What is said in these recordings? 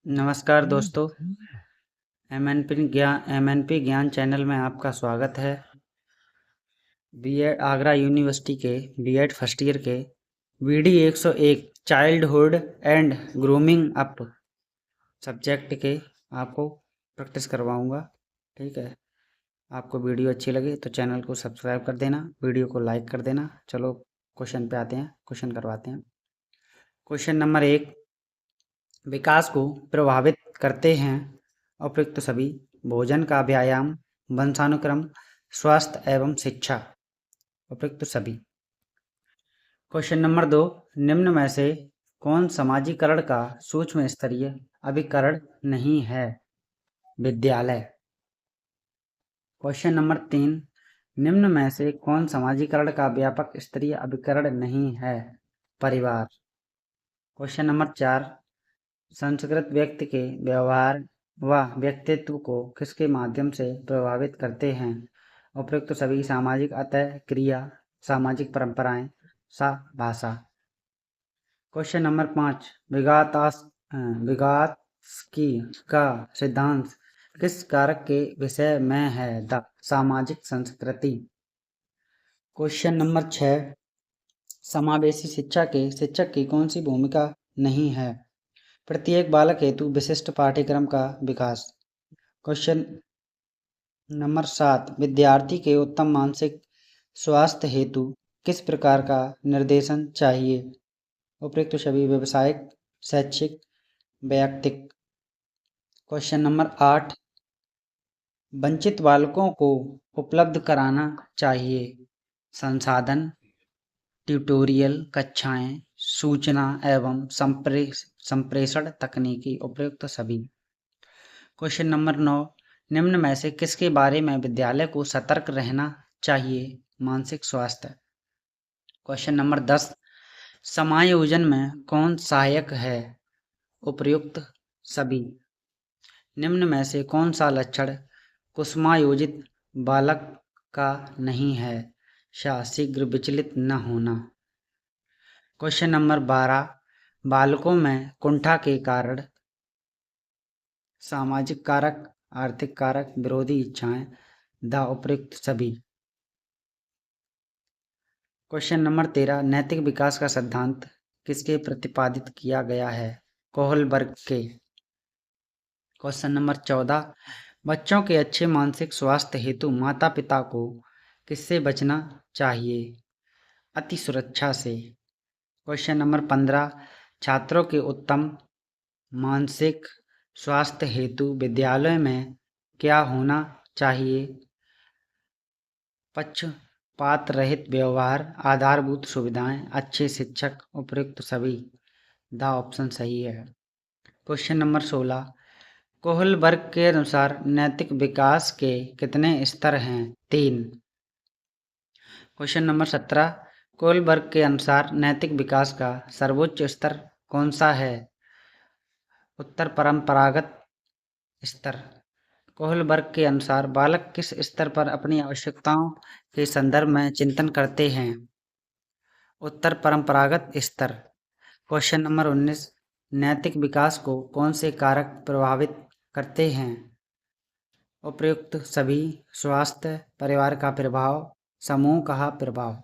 नमस्कार दोस्तों। एमएनपी ज्ञान चैनल में आपका स्वागत है। बीएड आगरा यूनिवर्सिटी के बीएड फर्स्ट ईयर के BD 101 childhood and grooming up subject के आपको प्रैक्टिस करवाऊंगा। ठीक है, आपको वीडियो अच्छी लगी तो चैनल को सब्सक्राइब कर देना, वीडियो को लाइक कर देना। चलो क्वेश्चन पे आते हैं, क्वेश्चन करवाते हैं। क्वेश्चन नंबर 1, विकास को प्रभावित करते हैं उपयुक्त सभी: भोजन का व्यायाम, वंशानुक्रम, स्वास्थ्य एवं शिक्षा। उपयुक्त सभी। क्वेश्चन नंबर 2, निम्न में से कौन समाजीकरण का सूक्ष्म स्तरीय अभिकरण नहीं है? विद्यालय। क्वेश्चन नंबर 3, निम्न में से कौन समाजीकरण का व्यापक स्तरीय अभिकरण नहीं है? परिवार। क्वेश्चन नंबर 4, संस्कृत व्यक्ति के व्यवहार व व्यक्तित्व को किसके माध्यम से प्रभावित करते हैं? उपयुक्त सभी: सामाजिक अतः क्रिया, सामाजिक परंपराएं, भाषा। क्वेश्चन नंबर 5, विगात्सकी का सिद्धांत किस कारक के विषय में है? सामाजिक संस्कृति। क्वेश्चन नंबर 6, समावेशी शिक्षा के शिक्षक की कौन सी भूमिका नहीं है? प्रत्येक बालक हेतु विशिष्ट पाठ्यक्रम का विकास। क्वेश्चन नंबर 7, विद्यार्थी के उत्तम मानसिक स्वास्थ्य हेतु किस प्रकार का निर्देशन चाहिए? उपयुक्त सभी: व्यावसायिक, शैक्षिक, वैयक्तिक। क्वेश्चन नंबर 8, वंचित बालकों को उपलब्ध कराना चाहिए संसाधन, ट्यूटोरियल कक्षाएं, सूचना एवं संप्रेषण तकनीकी। उपयुक्त सभी। क्वेश्चन नंबर 9, निम्न में से किसके बारे में विद्यालय को सतर्क रहना चाहिए? मानसिक स्वास्थ्य। क्वेश्चन नंबर 10, समायोजन में कौन सहायक है? उपयुक्त सभी। निम्न में से कौन सा लक्षण कुसुमायोजित बालक का नहीं है? शीघ्र विचलित न होना। क्वेश्चन नंबर 12, बालकों में कुंठा के कारण सामाजिक कारक, आर्थिक कारक, विरोधी इच्छाएं। उपयुक्त सभी। क्वेश्चन नंबर 13, नैतिक विकास का सिद्धांत किसके प्रतिपादित किया गया है? कोहलबर्ग के। क्वेश्चन नंबर 14, बच्चों के अच्छे मानसिक स्वास्थ्य हेतु माता पिता को किससे बचना चाहिए? अति सुरक्षा से। क्वेश्चन नंबर 15, छात्रों के उत्तम मानसिक स्वास्थ्य हेतु विद्यालय में क्या होना चाहिए? पक्षपात रहित व्यवहार, आधारभूत सुविधाएं, अच्छे शिक्षक। उपयुक्त सभी। ऑप्शन सही है। क्वेश्चन नंबर 16, कोहलबर्ग के अनुसार नैतिक विकास के कितने स्तर हैं? 3। क्वेश्चन नंबर 17, कोहलबर्ग के अनुसार नैतिक विकास का सर्वोच्च स्तर कौन सा है? उत्तर परंपरागत स्तर। कोहलबर्ग के अनुसार बालक किस स्तर पर अपनी आवश्यकताओं के संदर्भ में चिंतन करते हैं? उत्तर परंपरागत स्तर। क्वेश्चन नंबर 19, नैतिक विकास को कौन से कारक प्रभावित करते हैं? उपयुक्त सभी: स्वास्थ्य, परिवार का प्रभाव, समूह का प्रभाव।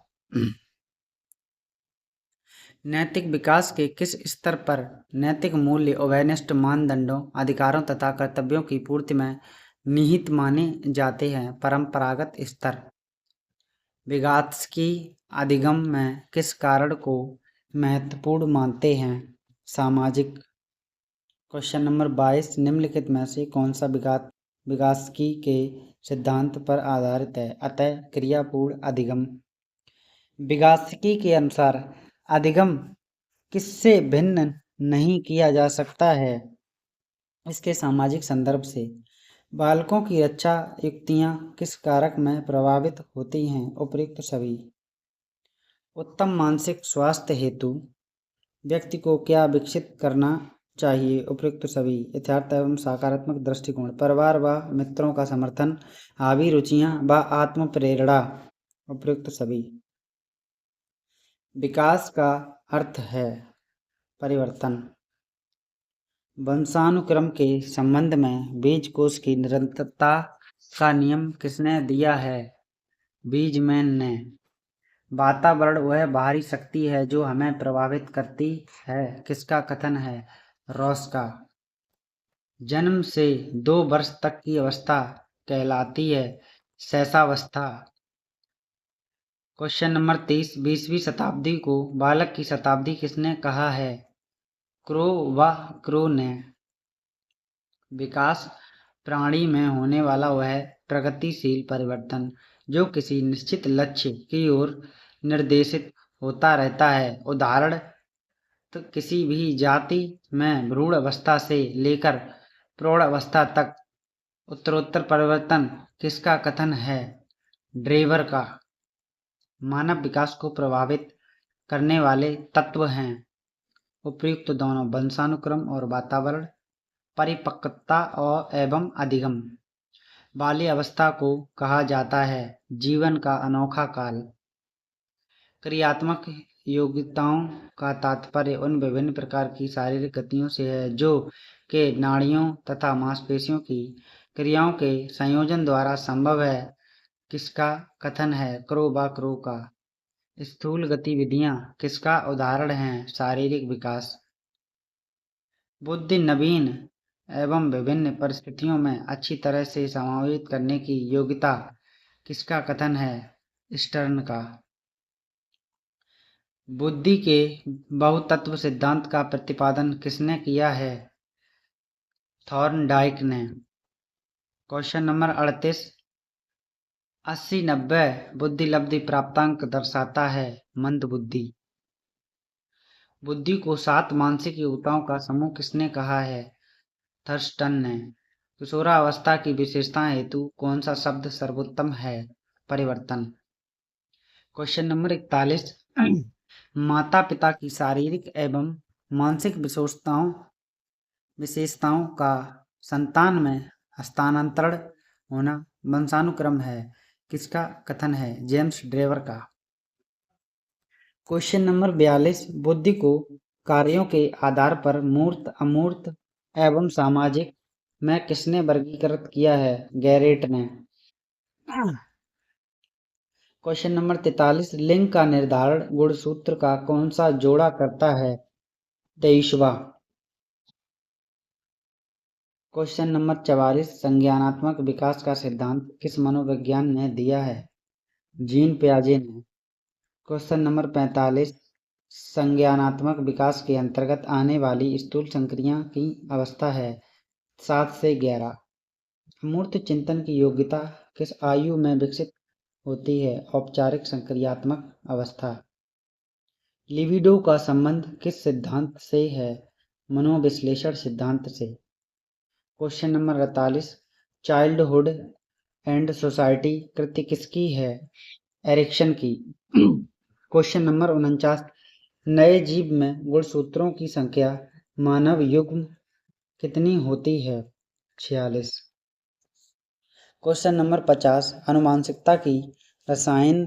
नैतिक विकास के किस स्तर पर नैतिक मूल्य उभयनिष्ठ मानदंडों, अधिकारों तथा कर्तव्यों की पूर्ति में निहित माने जाते हैं? परंपरागत स्तर। विगात्सकी अधिगम में किस कारण को महत्वपूर्ण मानते हैं? सामाजिक। क्वेश्चन नंबर 22, निम्नलिखित में से कौन सा विगात्सकी के सिद्धांत पर आधारित है? अतः क्रियापूर्ण अधिगम। विगात्सकी के अनुसार अधिगम किससे भिन्न नहीं किया जा सकता है? इसके सामाजिक संदर्भ से। बालकों की रक्षा युक्तियां किस कारक में प्रभावित होती हैं? उपयुक्त सभी। उत्तम मानसिक स्वास्थ्य हेतु व्यक्ति को क्या विकसित करना चाहिए? उपयुक्त सभी। यथार्थ एवं सकारात्मक दृष्टिकोण, परिवार व मित्रों का समर्थन, हावी रुचियां व आत्म प्रेरणा। उपयुक्त सभी। विकास का अर्थ है परिवर्तन। वंशानुक्रम के संबंध में बीजकोश की निरंतरता का नियम किसने दिया है? बीजमैन ने। वातावरण वह बाहरी शक्ति है जो हमें प्रभावित करती है, किसका कथन है? रॉस का। जन्म से 2 वर्ष तक की अवस्था कहलाती है शैशवावस्था। क्वेश्चन नंबर 30, 20वीं शताब्दी को बालक की शताब्दी किसने कहा है? क्रो व क्रो ने। विकास प्राणी में होने वाला वह प्रगतिशील परिवर्तन जो किसी निश्चित लक्ष्य की ओर निर्देशित होता रहता है। उदाहरण तो किसी भी जाति में भ्रूण अवस्था से लेकर प्रौढ़ अवस्था तक उत्तरोत्तर परिवर्तन किसका कथन है? ड्रेवर का। मानव विकास को प्रभावित करने वाले तत्व हैं उपर्युक्त दोनों, वंशानुक्रम और वातावरण। परिपक्वता और एवं अधिगम। बाल्य अवस्था को कहा जाता है जीवन का अनोखा काल। क्रियात्मक योग्यताओं का तात्पर्य उन विभिन्न प्रकार की शारीरिक गतियों से है जो के नाड़ियों तथा मांसपेशियों की क्रियाओं के संयोजन द्वारा संभव है, किसका कथन है? क्रो व क्रो का। स्थूल गतिविधियां किसका उदाहरण है? शारीरिक विकास। बुद्धि नवीन एवं विभिन्न परिस्थितियों में अच्छी तरह से समायोजित करने की योग्यता किसका कथन है? स्टर्न का। बुद्धि के बहुतत्व सिद्धांत का प्रतिपादन किसने किया है? थॉर्नडाइक ने। क्वेश्चन नंबर 38, 80-90 बुद्धिलब्धि प्राप्तांक दर्शाता है मंद बुद्धि। बुद्धि को 7 मानसिक योग्यताओं का समूह किसने कहा है? थर्स्टन ने। किशोरावस्था की विशेषताएं हेतु कौन सा शब्द सर्वोत्तम है? परिवर्तन। क्वेश्चन नंबर 41, माता पिता की शारीरिक एवं मानसिक विशेषताओं का संतान में हस्तांतरण होना वंशानुक्रम है, किसका कथन है? जेम्स ड्रेवर का। क्वेश्चन नंबर 42, बुद्धि को कार्यों के आधार पर मूर्त, अमूर्त एवं सामाजिक में किसने वर्गीकृत किया है? गैरेट ने। क्वेश्चन नंबर 43, लिंग का निर्धारण गुणसूत्र का कौन सा जोड़ा करता है? 23वां। क्वेश्चन नंबर 44, संज्ञानात्मक विकास का सिद्धांत किस मनोविज्ञान ने दिया है? जीन पियाजे ने। क्वेश्चन नंबर 45, संज्ञानात्मक विकास के अंतर्गत आने वाली स्थूल संक्रिया की अवस्था है 7 से 11। अमूर्त चिंतन की योग्यता किस आयु में विकसित होती है? औपचारिक संक्रियात्मक अवस्था। लिबिडो का संबंध किस सिद्धांत से है? मनोविश्लेषण सिद्धांत से। Question number 48, childhood and society कृति किसकी है? एरिक्सन की। क्वेश्चन नंबर 49, नए जीव में गुणसूत्रों की संख्या मानव युग्म कितनी होती है? 46। क्वेश्चन नंबर 50, आनुवंशिकता की रसायन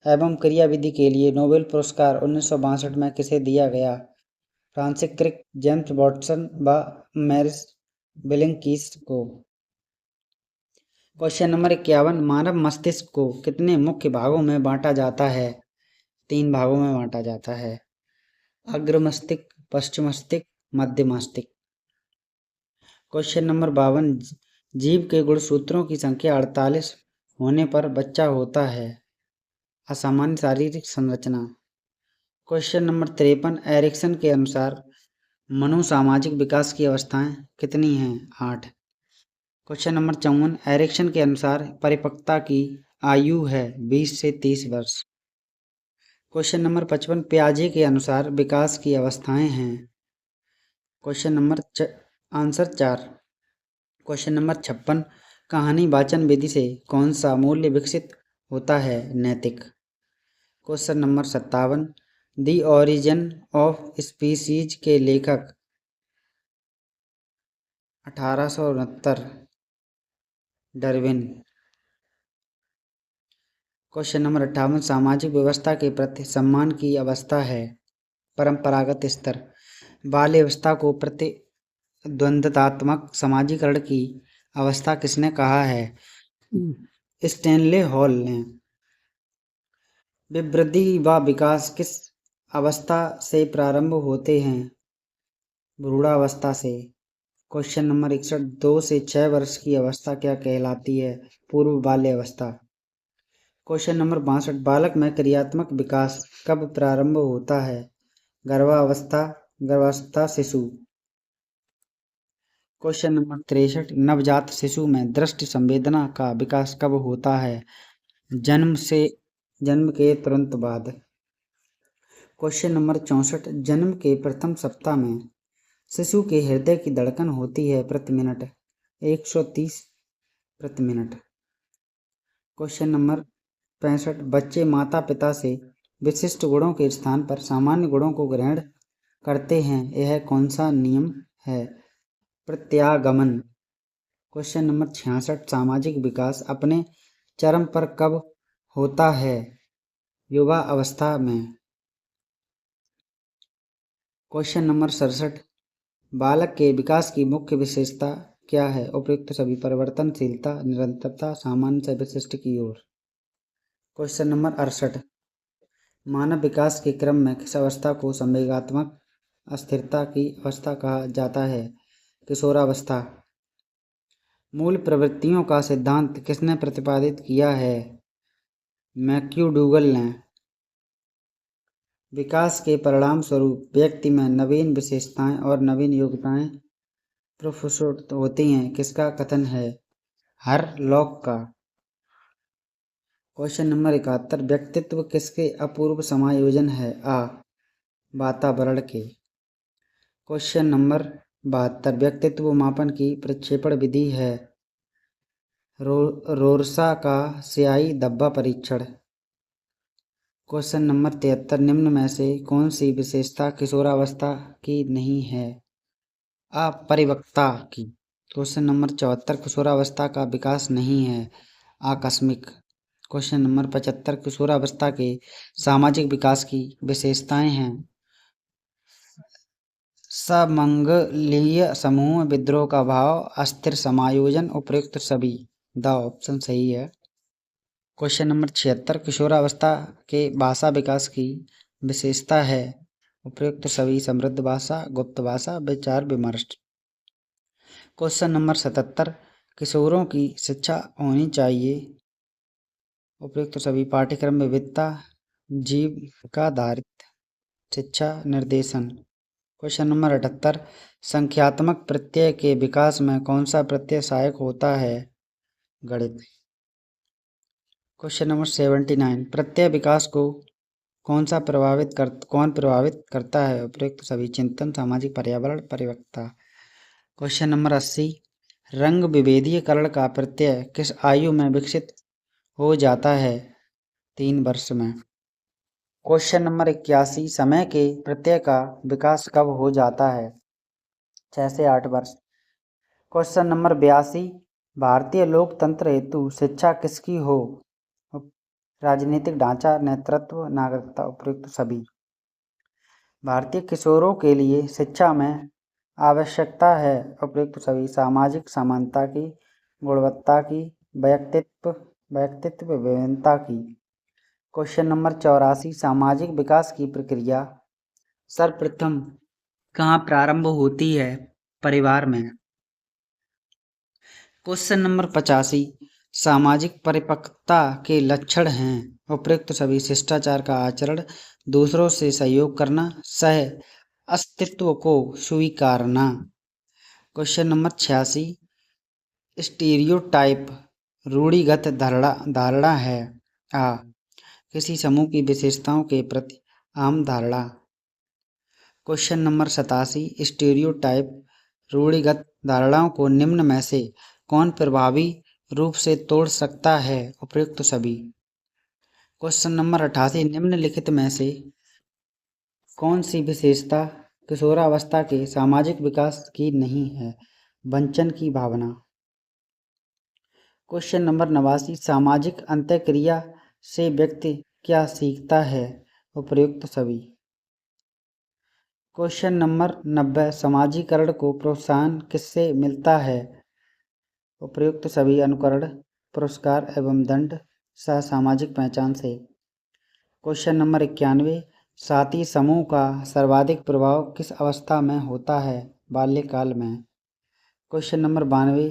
एवं क्रियाविधि के लिए नोबेल पुरस्कार 1962 में किसे दिया गया? फ्रांसिस क्रिक, जेम्स वाटसन व मैरिस बिलिंकीस को। क्वेश्चन नंबर 51, मानव मस्तिष्क को कितने मुख्य भागों में बांटा जाता है? 3 भागों में बांटा जाता है, अग्र मस्तिष्क, पश्चिम मस्तिष्क, मध्य मस्तिष्क। क्वेश्चन नंबर 52, जीव के गुणसूत्रों की संख्या 48 होने पर बच्चा होता है, असामान्य शारीरिक संरचना। क्वेश्चन नंबर 53, एरिक्सन के अनुसार मनोसामाजिक विकास की अवस्थाएं कितनी हैं? 8। क्वेश्चन नंबर 54, एरिक्सन के अनुसार परिपक्वता की आयु है 20 से 30 वर्ष। क्वेश्चन नंबर 55, पियाजे के अनुसार विकास की अवस्थाएं हैं। Question number answer 4। Question number 56, कहानी वाचन विधि से कौन सा मूल्य विकसित होता है? नैतिक। Question number 57, the origin of species के लेखक 1869 डार्विन। क्वेश्चन नंबर 58, सामाजिक व्यवस्था के प्रति सम्मान की अवस्था है परंपरागत स्तर। बाल्यावस्था को द्वंद्वात्मक समाजीकरण की अवस्था किसने कहा है? स्टैनले हॉल ने। विवृद्धि व विकास किस अवस्था से प्रारंभ होते हैं? भ्रूणावस्था से। क्वेश्चन नंबर 61, 2 से 6 वर्ष की अवस्था क्या कहलाती है? पूर्व बाल्य अवस्था। क्वेश्चन नंबर 62, बालक में क्रियात्मक विकास कब प्रारंभ होता है? गर्भावस्था, गर्भावस्था, शिशु। क्वेश्चन नंबर 63, नवजात शिशु में दृष्टि संवेदना का विकास कब होता है? जन्म के तुरंत बाद। क्वेश्चन नंबर 64, जन्म के प्रथम सप्ताह में शिशु के हृदय की धड़कन होती है प्रति मिनट 130 प्रति मिनट। क्वेश्चन नंबर 65, बच्चे माता पिता से विशिष्ट गुणों के स्थान पर सामान्य गुणों को ग्रहण करते हैं, यह कौन सा नियम है? प्रत्यागमन। क्वेश्चन नंबर 66, सामाजिक विकास अपने चरम पर कब होता है? युवा अवस्था में। क्वेश्चन नंबर 67, बालक के विकास की मुख्य विशेषता क्या है? उपयुक्त सभी। परिवर्तनशीलता, निरंतरता, सामान्य से विशिष्ट की ओर। क्वेश्चन नंबर 68, मानव विकास के क्रम में किस अवस्था को संवेगात्मक अस्थिरता की अवस्था कहा जाता है? किशोरावस्था। मूल प्रवृत्तियों का सिद्धांत किसने प्रतिपादित किया है? मैक्यूडूगल ने। विकास के परिणाम स्वरूप व्यक्ति में नवीन विशेषताएं और नवीन योग्यताएं प्रस्फुटित होती हैं, किसका कथन है? हरलॉक का। क्वेश्चन नंबर 71, व्यक्तित्व किसके अपूर्व समायोजन है? वातावरण के। क्वेश्चन नंबर 72, व्यक्तित्व मापन की प्रक्षेपण विधि है? रोरसा का स्याही धब्बा परीक्षण। क्वेश्चन नंबर 73, निम्न में से कौन सी विशेषता किशोरावस्था की नहीं है? अपरिपक्वता की। क्वेश्चन नंबर 74, किशोरावस्था का विकास नहीं है? आकस्मिक। क्वेश्चन नंबर 75, किशोरावस्था के सामाजिक विकास की विशेषताएं हैं? समंगलीय समूह, विद्रोह का भाव, अस्थिर समायोजन, उपयुक्त सभी। द ऑप्शन सही है। क्वेश्चन नंबर 76, किशोरावस्था के भाषा विकास की विशेषता है? उपयुक्त सभी, समृद्ध भाषा, गुप्त भाषा, विचार विमर्श। क्वेश्चन नंबर 77, किशोरों की शिक्षा होनी चाहिए? उपयुक्त सभी, पाठ्यक्रम विविधता, जीविकाधारित शिक्षा, निर्देशन। क्वेश्चन नंबर 78, संख्यात्मक प्रत्यय के विकास में कौन सा प्रत्यय सहायक होता है? गणित। क्वेश्चन नंबर 79, प्रत्यय विकास को कौन प्रभावित करता है? उपयुक्त सभी, चिंतन, सामाजिक, पर्यावरण, परिपक्वता। क्वेश्चन नंबर 80, रंग विभेदीकरण का प्रत्यय किस आयु में विकसित हो जाता है? 3 वर्ष में। क्वेश्चन नंबर 81, समय के प्रत्यय का विकास कब हो जाता है? 6 से 8 वर्ष। क्वेश्चन नंबर 82, भारतीय लोकतंत्र हेतु शिक्षा किसकी हो? राजनीतिक ढांचा, नेतृत्व, नागरिकता, उपयुक्त सभी। भारतीय किशोरों के लिए शिक्षा में आवश्यकता है? उपयुक्त सभी, सामाजिक समानता की, गुणवत्ता की, व्यक्तित्व विभिन्नता की। क्वेश्चन नंबर 84, सामाजिक विकास की प्रक्रिया सर्वप्रथम कहाँ प्रारंभ होती है? परिवार में। क्वेश्चन नंबर 85, सामाजिक परिपक्वता के लक्षण हैं? उपयुक्त सभी, शिष्टाचार का आचरण, दूसरों से सहयोग करना, सह अस्तित्व को स्वीकारना। क्वेश्चन नंबर 86, स्टीरियोटाइप रूढ़िगत धारणा है? किसी समूह की विशेषताओं के प्रति आम धारणा। क्वेश्चन नंबर 87, स्टीरियोटाइप रूढ़िगत धारणाओं को निम्न में से कौन प्रभावी रूप से तोड़ सकता है? उपयुक्त सभी। क्वेश्चन नंबर 88, निम्नलिखित में से कौन सी विशेषता किशोरावस्था के सामाजिक विकास की नहीं है? वंचन की भावना। क्वेश्चन नंबर 89, सामाजिक अंतःक्रिया से व्यक्ति क्या सीखता है? उपयुक्त सभी। क्वेश्चन नंबर 90 समाजीकरण को प्रोत्साहन किससे मिलता है? उपयुक्त सभी अनुकरण, पुरस्कार एवं दंड सामाजिक पहचान से। क्वेश्चन नंबर 91 साथी समूह का सर्वाधिक प्रभाव किस अवस्था में होता है? बाल्यकाल में। क्वेश्चन नंबर 92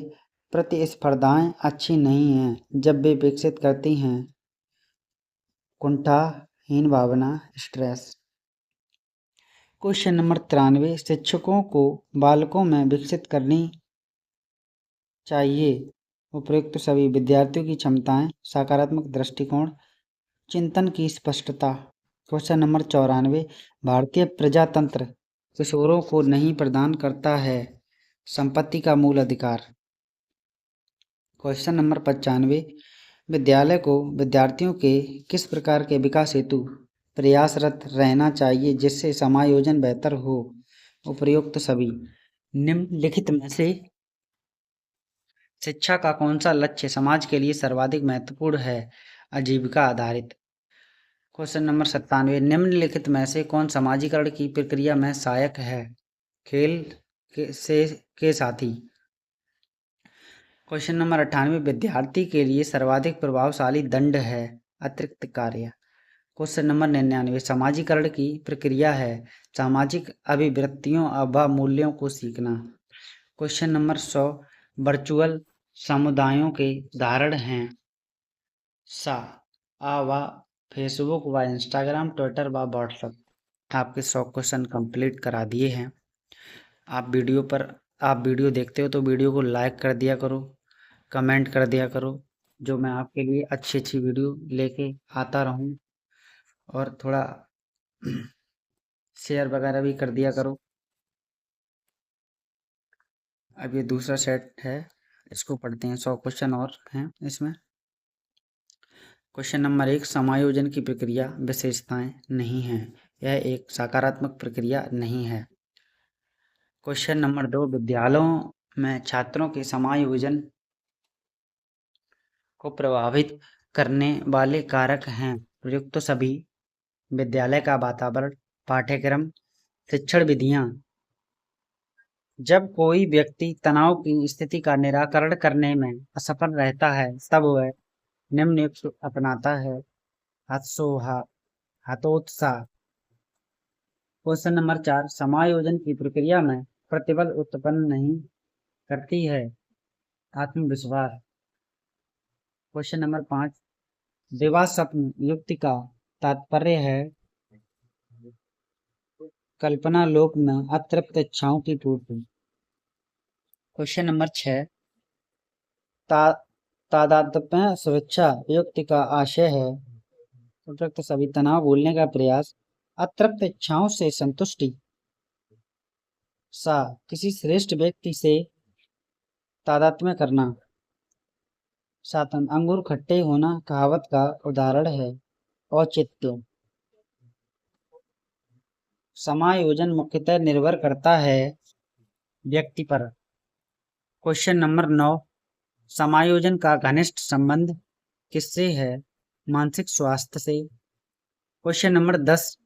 प्रतिस्पर्धाएं अच्छी नहीं हैं जब वे विकसित करती हैं कुंठा, हीन भावना, स्ट्रेस। क्वेश्चन नंबर 93 शिक्षकों को बालकों में विकसित करनी चाहिए उपयुक्त सभी विद्यार्थियों की क्षमताएं, सकारात्मक दृष्टिकोण, चिंतन की स्पष्टता। क्वेश्चन नंबर 94 भारतीय प्रजातंत्र किशोरों को नहीं प्रदान करता है संपत्ति का मूल अधिकार। क्वेश्चन नंबर 95 विद्यालय को विद्यार्थियों के किस प्रकार के विकास हेतु प्रयासरत रहना चाहिए जिससे समायोजन बेहतर हो? उपयुक्त सभी। निम्नलिखित में से शिक्षा का कौन सा लक्ष्य समाज के लिए सर्वाधिक महत्वपूर्ण है? आजीविका आधारित। क्वेश्चन नंबर 97 निम्नलिखित में से कौन समाजीकरण की प्रक्रिया में सहायक है? खेल के साथी। क्वेश्चन नंबर 98 विद्यार्थी के लिए सर्वाधिक प्रभावशाली दंड है अतिरिक्त कार्य। क्वेश्चन नंबर 99 समाजीकरण की प्रक्रिया है सामाजिक अभिवृत्तियों व मूल्यों को सीखना। क्वेश्चन नंबर 100 वर्चुअल समुदायों के उदाहरण हैं व फेसबुक व इंस्टाग्राम, ट्विटर व व्हाट्सएप। आपके 100 क्वेश्चन कंप्लीट करा दिए हैं। आप वीडियो देखते हो तो वीडियो को लाइक कर दिया करो, कमेंट कर दिया करो, जो मैं आपके लिए अच्छी अच्छी वीडियो लेके आता रहूं, और थोड़ा शेयर वगैरह भी कर दिया करो। अब ये दूसरा सेट है, इसको पढ़ते हैं। 100 क्वेश्चन और हैं इसमें। क्वेश्चन नंबर 1 समायोजन की प्रक्रिया विशेषताएं नहीं है, यह एक सकारात्मक प्रक्रिया नहीं है। क्वेश्चन नंबर 2 विद्यालयों में छात्रों के समायोजन को प्रभावित करने वाले कारक हैं प्रयुक्त सभी विद्यालय का वातावरण, पाठ्यक्रम, शिक्षण विधियां। जब कोई व्यक्ति तनाव की स्थिति का निराकरण करने में असफल रहता है तब वह निम्नलिखित अपनाता है हतोत्साह। क्वेश्चन नंबर 4 समायोजन की प्रक्रिया में प्रतिबल उत्पन्न नहीं करती है आत्मविश्वास। क्वेश्चन नंबर 5 विवाह स्वप्न युक्ति का तात्पर्य है कल्पना लोक में अतृप्त इच्छाओं की पूर्ति। क्वेश्चन नंबर 6 तादात्म्य स्वेच्छा युक्ति का आशय है उपयुक्त सभी तनाव भूलने का प्रयास, अतृप्त इच्छाओं से संतुष्टि, किसी श्रेष्ठ व्यक्ति से तादात्म्य करना। 7 अंगूर खट्टे होना कहावत का उदाहरण है औचित्य। समायोजन मुख्यतः निर्भर करता है व्यक्ति पर। क्वेश्चन नंबर 9 समायोजन का घनिष्ठ संबंध किससे है? मानसिक स्वास्थ्य से। क्वेश्चन नंबर 10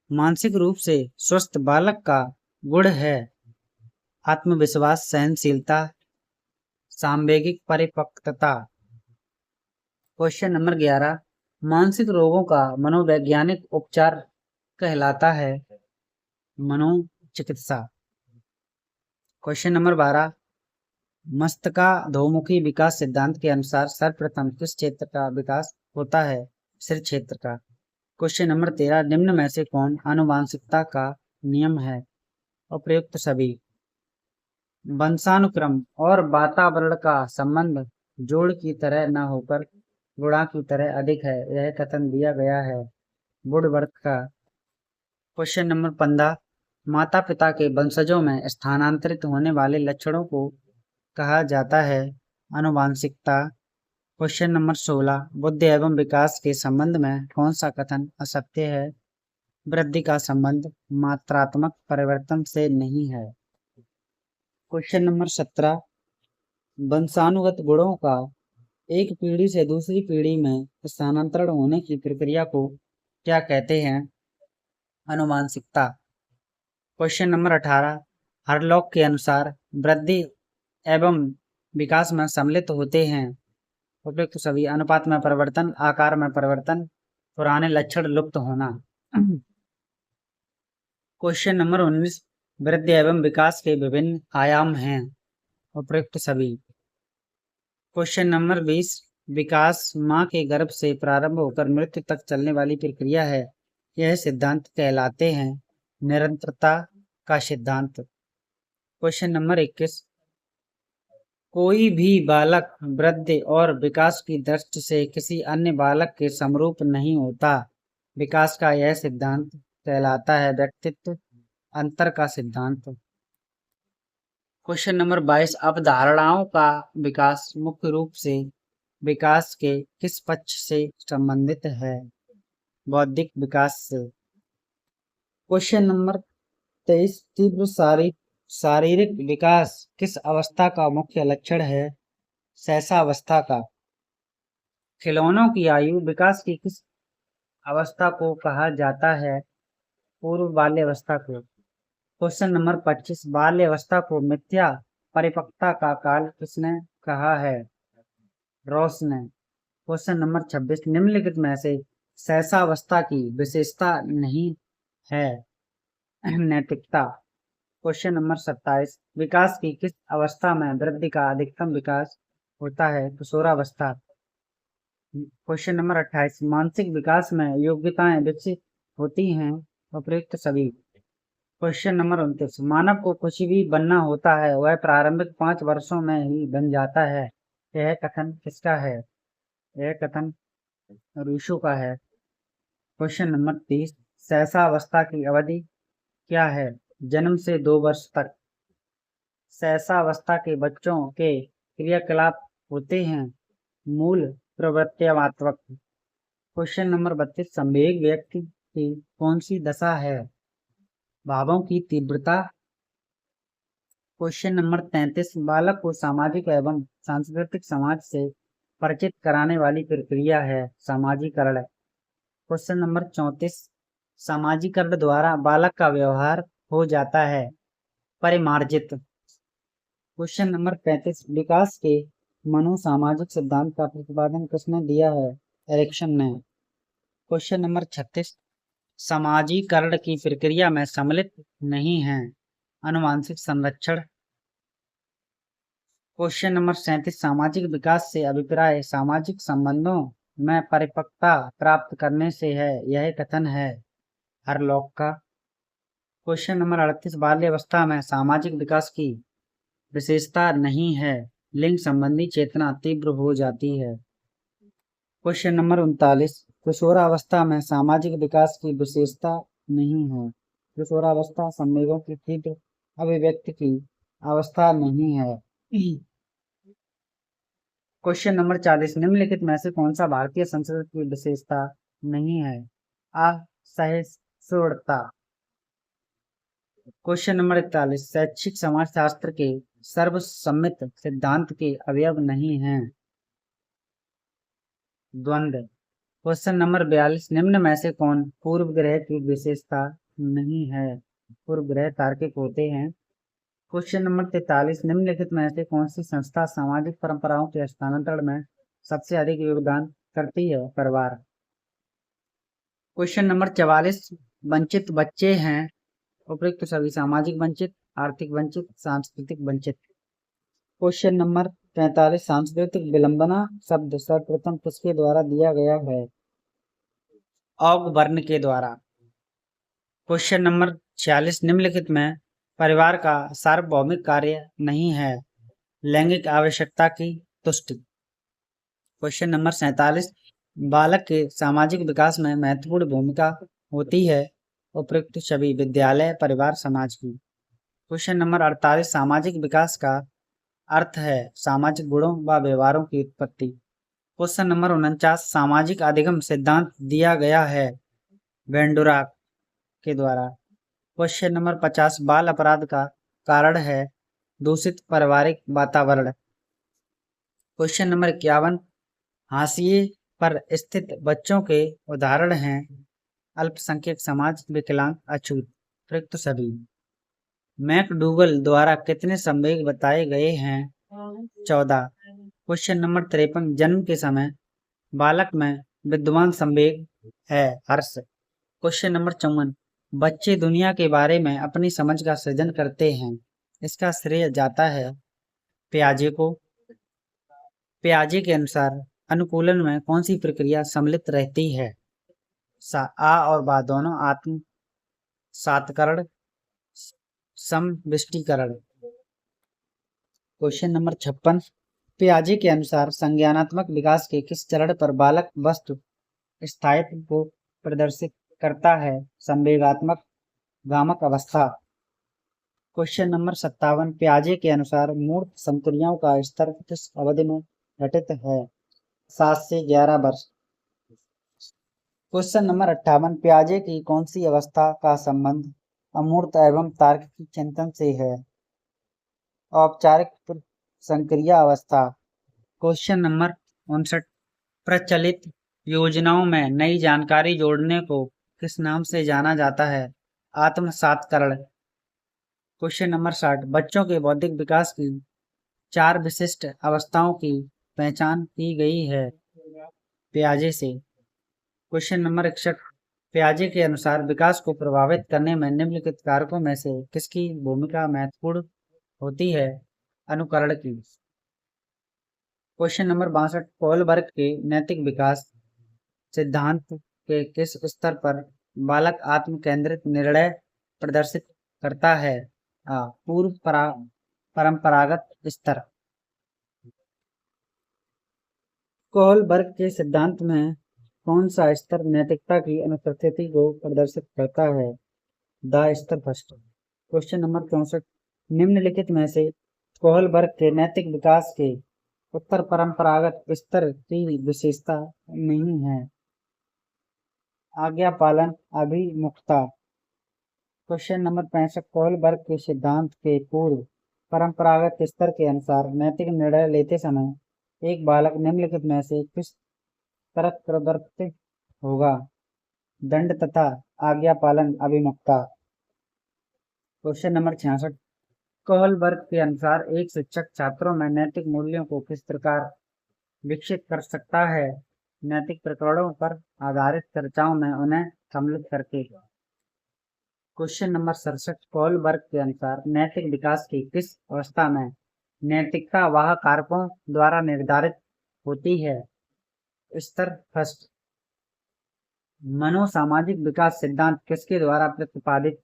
मानसिक रूप से स्वस्थ बालक का गुण है आत्मविश्वास, सहनशीलता, सांवेगिक परिपक्वता। क्वेश्चन नंबर 11 मानसिक रोगों का मनोवैज्ञानिक उपचार कहलाता है मनोचिकित्सा। क्वेश्चन नंबर 12 मस्तिष्काधोमुखी विकास सिद्धांत के अनुसार सर्वप्रथम किस क्षेत्र का विकास होता है? सिर क्षेत्र का। क्वेश्चन नंबर 13 निम्न में से कौन आनुवांशिकता का नियम है? उपयुक्त सभी। वंशानुक्रम और वातावरण का संबंध जोड़ की तरह न होकर गुणा की तरह अधिक है, यह कथन दिया गया है वुडवर्थ का। क्वेश्चन नंबर 15 माता पिता के वंशजों में स्थानांतरित होने वाले लक्षणों को कहा जाता है आनुवांशिकता। क्वेश्चन नंबर 16 बुद्धि एवं विकास के संबंध में कौन सा कथन असत्य है? वृद्धि का संबंध मात्रात्मक परिवर्तन से नहीं है। क्वेश्चन नंबर 17 वंशानुगत गुणों का एक पीढ़ी से दूसरी पीढ़ी में स्थानांतरण होने की प्रक्रिया को क्या कहते हैं? आनुवांशिकता। क्वेश्चन नंबर 18 हरलॉक के अनुसार वृद्धि एवं विकास में सम्मिलित होते हैं उपयुक्त सभी अनुपात में परिवर्तन, आकार में परिवर्तन, पुराने लक्षण लुप्त होना। क्वेश्चन नंबर 19 वृद्धि एवं विकास के विभिन्न आयाम हैं उपयुक्त सभी। क्वेश्चन नंबर 20 विकास माँ के गर्भ से प्रारंभ होकर मृत्यु तक चलने वाली प्रक्रिया है, यह सिद्धांत कहलाते हैं निरंतरता का सिद्धांत। क्वेश्चन नंबर 21 कोई भी बालक वृद्धि और विकास की दृष्टि से किसी अन्य बालक के समरूप नहीं होता, विकास का यह सिद्धांत कहलाता है व्यक्तित्व अंतर का सिद्धांत। क्वेश्चन नंबर 22 अवधारणाओं का विकास मुख्य रूप से विकास के किस पक्ष से संबंधित है, बौद्धिक विकास से। क्वेश्चन नंबर 23 तीव्र शारीरिक विकास किस अवस्था का मुख्य लक्षण है, सहसावस्था का। खिलौनों की आयु विकास की किस अवस्था को कहा जाता है, पूर्व बाल्यावस्था को। क्वेश्चन नंबर 25 बाल्यावस्था को मिथ्या परिपक्वता का काल किसने कहा है, रॉस ने। क्वेश्चन नंबर 26 निम्नलिखित में से सहसावस्था की विशेषता नहीं है, नैतिकता। क्वेश्चन नंबर 27 विकास की किस अवस्था में वृद्धि का अधिकतम विकास होता है, किशोरावस्था। क्वेश्चन नंबर 28 मानसिक विकास में योग्यताएं विकसित होती हैं, उपयुक्त सभी। क्वेश्चन नंबर 29 मानव को कुछ भी बनना होता है वह प्रारंभिक 5 वर्षों में ही बन जाता है, यह कथन किसका है, यह कथन रूसो का है। क्वेश्चन नंबर 30 सहसावस्था की अवधि क्या है, जन्म से 2 वर्ष तक। सहसावस्था के बच्चों के क्रियाकलाप होते हैं मूल प्रवृत्तियात्मक। क्वेश्चन नंबर 32 संवेग व्यक्ति की कौन सी दशा है, भावों की तीव्रता। क्वेश्चन नंबर 33 बालक को सामाजिक एवं सांस्कृतिक समाज से परिचित कराने वाली प्रक्रिया है सामाजिकरण। क्वेश्चन नंबर 34 सामाजिकरण द्वारा बालक का व्यवहार हो जाता है परिमार्जित। क्वेश्चन नंबर 35 विकास के मनोसामाजिक सिद्धांत का प्रतिपादन किसने दिया है, एरिक्सन ने। क्वेश्चन नंबर 36 सामाजिकरण की प्रक्रिया में सम्मिलित नहीं है आनुवंशिक संरक्षण। क्वेश्चन नंबर 37 सामाजिक विकास से अभिप्राय सामाजिक संबंधों में परिपक्वता प्राप्त करने से है, यह कथन है हरलॉक का। क्वेश्चन नंबर 38 बाल्यावस्था में सामाजिक विकास की विशेषता नहीं है, लिंग संबंधी चेतना तीव्र हो जाती है। क्वेश्चन नंबर 39 किशोरावस्था में सामाजिक विकास की विशेषता नहीं है, किशोरावस्था संवेगों की तीव्र अभिव्यक्ति की अवस्था नहीं है। क्वेश्चन नंबर 40 निम्नलिखित में से कौन सा भारतीय संस्कृति की विशेषता नहीं है, असहिष्णुता। क्वेश्चन नंबर 41 शैक्षिक समाजशास्त्र के सर्वसम्मत सिद्धांत के अवयव नहीं हैं, द्वंद्व। क्वेश्चन नंबर 42 निम्न में से कौन पूर्व ग्रह की विशेषता नहीं है, पूर्व ग्रह तार्किक होते हैं। क्वेश्चन नंबर 43 निम्नलिखित में से कौन सी संस्था सामाजिक परंपराओं के हस्तांतरण में सबसे अधिक योगदान करती है, परिवार। क्वेश्चन नंबर 44 वंचित बच्चे हैं, उपयुक्त सभी सामाजिक वंचित, आर्थिक वंचित, सांस्कृतिक वंचित। क्वेश्चन नंबर 45 सांस्कृतिक विलंबना शब्द सर्वप्रथम किसके द्वारा दिया गया है, ऑगबर्न के द्वारा। क्वेश्चन नंबर 46 निम्नलिखित में परिवार का सार्वभौमिक कार्य नहीं है, लैंगिक आवश्यकता की तुष्टि। क्वेश्चन नंबर 47 बालक के सामाजिक विकास में महत्वपूर्ण भूमिका होती है, उपयुक्त सभी विद्यालय, परिवार, समाज की। क्वेश्चन नंबर 48 सामाजिक विकास का अर्थ है सामाजिक गुणों व व्यवहारों की उत्पत्ति। क्वेश्चन नंबर 49 सामाजिक अधिगम सिद्धांत दिया गया है वेंडुरा के द्वारा। क्वेश्चन नंबर 50 बाल अपराध का कारण है दूषित पारिवारिक वातावरण। क्वेश्चन नंबर 51 हाशिए पर स्थित बच्चों के उदाहरण हैं अल्पसंख्यक समाज, विकलांग, अछूत, उपयुक्त सभी। मैकडूगल द्वारा कितने संवेग बताए गए हैं? 14। क्वेश्चन नंबर 53, जन्म के समय बालक में विद्यमान संवेग है हर्ष। क्वेश्चन नंबर 54, बच्चे दुनिया के बारे में अपनी समझ का सृजन करते हैं, इसका श्रेय जाता है पियाजे को। पियाजे के अनुसार अनुकूलन में कौन सी प्रक्रिया सम्मिलित रहती है? आ और बा दोनों आत्म सातकरण समविष्टीकरण। क्वेश्चन नंबर 56, पियाजे के अनुसार संज्ञानात्मक विकास के किस चरण पर बालक वस्तु स्थायित्व को प्रदर्शित करता है? संवेगात्मक भ्रामक अवस्था। क्वेश्चन नंबर 57, पियाजे के अनुसार मूर्त संक्रियाओं का स्तर किस अवधि में घटित है? 7 से 11 वर्ष। क्वेश्चन नंबर 58, पियाजे की कौन सी अवस्था का संबंध अमूर्त एवं तार्किक चिंतन से है? औपचारिक संक्रिया अवस्था। क्वेश्चन नंबर 59, प्रचलित योजनाओं में नई जानकारी जोड़ने को किस नाम से जाना जाता है? आत्मसातकरण। क्वेश्चन नंबर 60, बच्चों के बौद्धिक विकास की 4 विशिष्ट अवस्थाओं की पहचान की गई है पियाजे से। क्वेश्चन नंबर 61, पियाजे के अनुसार विकास को प्रभावित करने में निम्नलिखित कारकों में से किसकी भूमिका महत्वपूर्ण होती है? अनुकरण की। क्वेश्चन नंबर 62, कोहलबर्ग के नैतिक विकास सिद्धांत के किस स्तर पर बालक आत्म केंद्रित निर्णय प्रदर्शित करता है? परंपरागत स्तर। कोहलबर्ग के सिद्धांत में कौन सा स्तर नैतिकता की अनुपस्थिति को प्रदर्शित करता है? द स्तर फर्स्ट। क्वेश्चन नंबर 64, निम्नलिखित में से कोहलबर्ग के नैतिक विकास के उत्तर परंपरागत स्तर की विशेषता नहीं है? आज्ञा पालन अभिमुखता। क्वेश्चन नंबर 65, कोहलबर्ग के सिद्धांत के पूर्व परंपरागत स्तर के अनुसार नैतिक निर्णय लेते समय एक बालक निम्नलिखित में से किस तरह प्रवर्तित होगा? दंड तथा आज्ञा पालन अभिमुखता। क्वेश्चन नंबर 66, कोहलबर्ग के अनुसार एक शिक्षक छात्रों में नैतिक मूल्यों को किस प्रकार विकसित कर सकता है? नैतिक प्रकरणों पर आधारित चर्चाओं में उन्हें सम्मिलित करके। क्वेश्चन नंबर 67, कोहलबर्ग के अनुसार नैतिक विकास की किस अवस्था में नैतिकता वह कारकों द्वारा निर्धारित होती है? स्तर फर्स्ट। मनोसामाजिक विकास सिद्धांत किसके द्वारा प्रतिपादित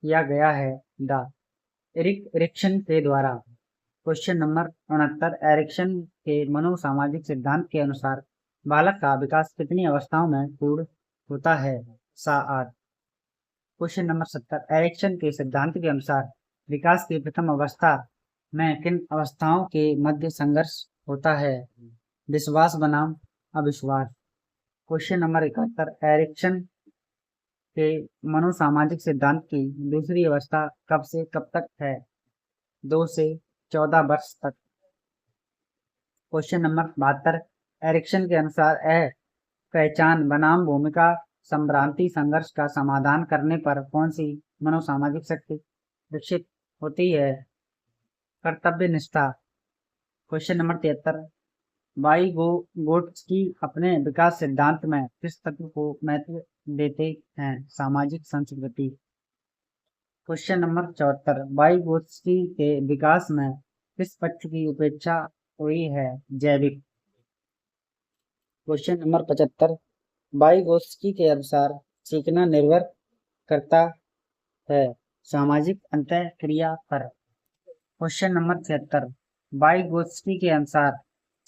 किया गया है? द एरिक्सन के द्वारा। क्वेश्चन नंबर 69, एरिक्सन के मनोसामाजिक सिद्धांत के अनुसार बालक का विकास कितनी अवस्थाओं में पूर्ण होता है? 8। क्वेश्चन नंबर 70, एरिक्सन के सिद्धांत के अनुसार विकास की प्रथम अवस्था में किन अवस्थाओं के मध्य संघर्ष होता है? विश्वास बनाम अविश्वास। क्वेश्चन नंबर 71, एरिक्सन के मनोसामाजिक सिद्धांत की दूसरी अवस्था कब से कब तक है? 2 से 14 वर्ष तक। क्वेश्चन नंबर 72, एरिक्सन के अनुसार पहचान बनाम भूमिका संभ्रांति संघर्ष का समाधान करने पर कौन सी मनोसामाजिक शक्ति विकसित होती है? कर्तव्य निष्ठा। क्वेश्चन नंबर 73, वाइगोत्स्की अपने विकास सिद्धांत में किस तत्व को महत्व देते हैं? सामाजिक संस्कृति। क्वेश्चन नंबर 74, वाइगोत्स्की के विकास में किस पक्ष की उपेक्षा हुई है? जैविक। क्वेश्चन नंबर 75, वाइगोत्स्की के अनुसार सीखना निर्भर करता है सामाजिक अंतःक्रिया पर। क्वेश्चन नंबर 76, वाइगोत्स्की के अनुसार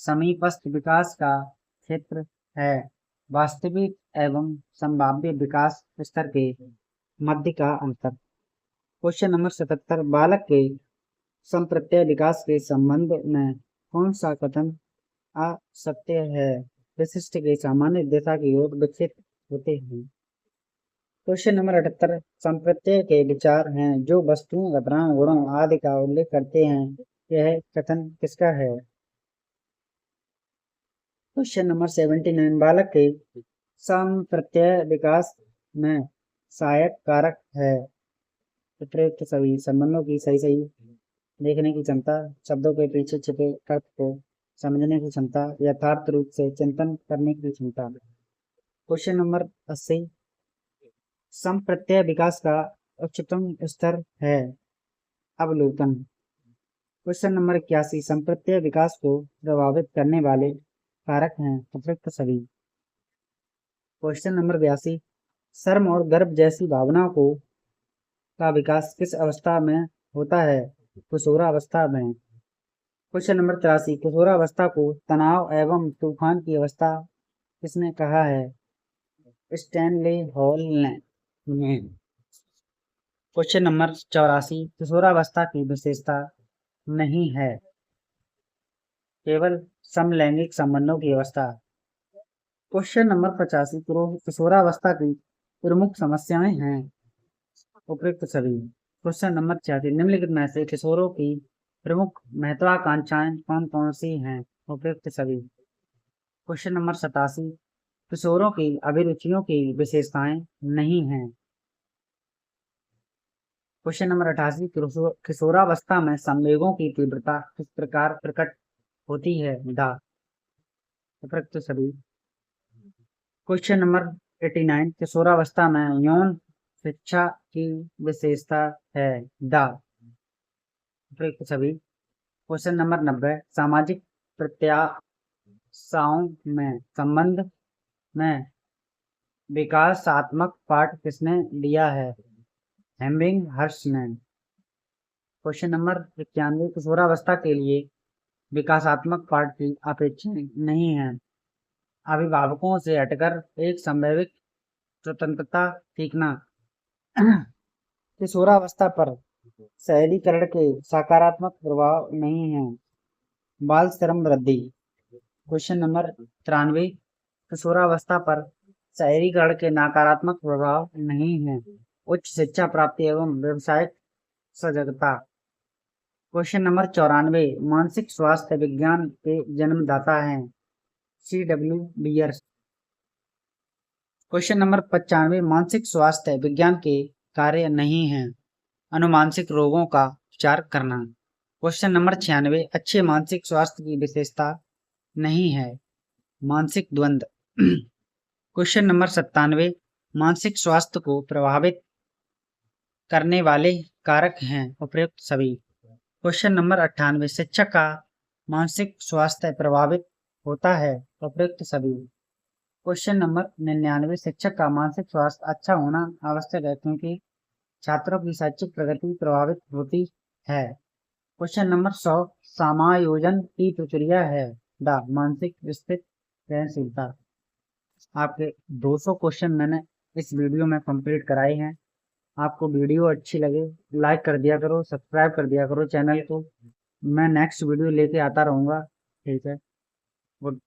समीपस्थ विकास का क्षेत्र है वास्तविक एवं संभाव्य विकास स्तर के मध्य का अंतर। क्वेश्चन नंबर 77, बालक के संप्रत्यय विकास के संबंध में कौन सा कथन असत्य है? विशिष्ट के सामान्य दिशा की ओर विकसित होते हैं। क्वेश्चन नंबर 78, संप्रत्यय के विचार हैं जो वस्तुओं घटनाओं गुणों आदि का उल्लेख करते हैं, यह कथन किसका है? क्वेश्चन नंबर 79, बालक के संप्रत्यय विकास में सहायक कारक है उपयुक्त सभी संबंधों की सही सही देखने की क्षमता, शब्दों के पीछे छिपे अर्थ को समझने की क्षमता, यथार्थ रूप से चिंतन करने की क्षमता। क्वेश्चन नंबर 80, संप्रत्यय विकास का उच्चतम स्तर है अवलोकन। क्वेश्चन नंबर 81, संप्रत्यय विकास को प्रभावित करने वाले कारक हैं उपयुक्त सभी। क्वेश्चन नंबर 82, शर्म और गर्व जैसी भावनाओं को का विकास किस अवस्था में होता है किशोरावस्था में। क्वेश्चन नंबर 83, किशोरावस्था को तनाव एवं तूफान की अवस्था किसने कहा है स्टैनले हॉल ने। क्वेश्चन नंबर 84, किशोरावस्था की विशेषता नहीं है केवल समलैंगिक संबंधों की अवस्था। क्वेश्चन नंबर 85, किशोरावस्था की प्रमुख समस्याएं हैं उपयुक्त सभी। क्वेश्चन नंबर 86, निम्नलिखित में से किशोरों की प्रमुख महत्वाकांक्षाएं कौन कौन सी हैं उपयुक्त सभी। क्वेश्चन नंबर 87, किशोरों की अभिरुचियों की विशेषताएं नहीं हैं। क्वेश्चन नंबर 88, किशोरावस्था में संवेगों की तीव्रता किस प्रकार प्रकट होती है उपयुक्त सभी। क्वेश्चन नंबर 89, किशोरावस्था में यौन शिक्षा की विशेषता है उपयुक्त सभी। क्वेश्चन नंबर 90, सामाजिक प्रत्याशाओं में संबंध में विकासात्मक पाठ किसने दिया है हेमिंग हर्ष ने। क्वेश्चन नंबर 91, किशोरावस्था के लिए विकासात्मक पाठ की अपेक्षा नहीं है अभिभावकों से हटकर एक संभावित स्वतंत्रता सीखना। किशोरावस्था पर शहरीकरण के सकारात्मक प्रभाव नहीं है बाल श्रम वृद्धि। क्वेश्चन नंबर 93, किशोरावस्था पर शहरीकरण के नकारात्मक प्रभाव नहीं है उच्च शिक्षा प्राप्ति एवं व्यवसायिक सजगता। क्वेश्चन नंबर 94, मानसिक स्वास्थ्य विज्ञान के जन्मदाता हैं CW बियर्स। क्वेश्चन नंबर 95, मानसिक स्वास्थ्य विज्ञान के कार्य नहीं है अनुमानसिक रोगों का उपचार करना। क्वेश्चन नंबर 96, अच्छे मानसिक स्वास्थ्य की विशेषता नहीं है मानसिक द्वंद। क्वेश्चन नंबर 97, मानसिक स्वास्थ्य को प्रभावित करने वाले कारक हैं उपयुक्त सभी। क्वेश्चन नंबर 98, शिक्षक का मानसिक स्वास्थ्य प्रभावित होता है उपयुक्त सभी। क्वेश्चन नंबर 99, शिक्षक का मानसिक स्वास्थ्य अच्छा होना आवश्यक है क्योंकि छात्रों की शैक्षिक प्रगति प्रभावित होती है। क्वेश्चन नंबर 100, समायोजन की प्रक्रिया है मानसिक स्थित सहनशीलता। आपके 200 क्वेश्चन मैंने इस वीडियो में कंप्लीट कराए हैं। आपको वीडियो अच्छी लगे लाइक कर दिया करो, सब्सक्राइब कर दिया करो चैनल को। मैं नेक्स्ट वीडियो लेके आता रहूँगा। ठीक है, गुड।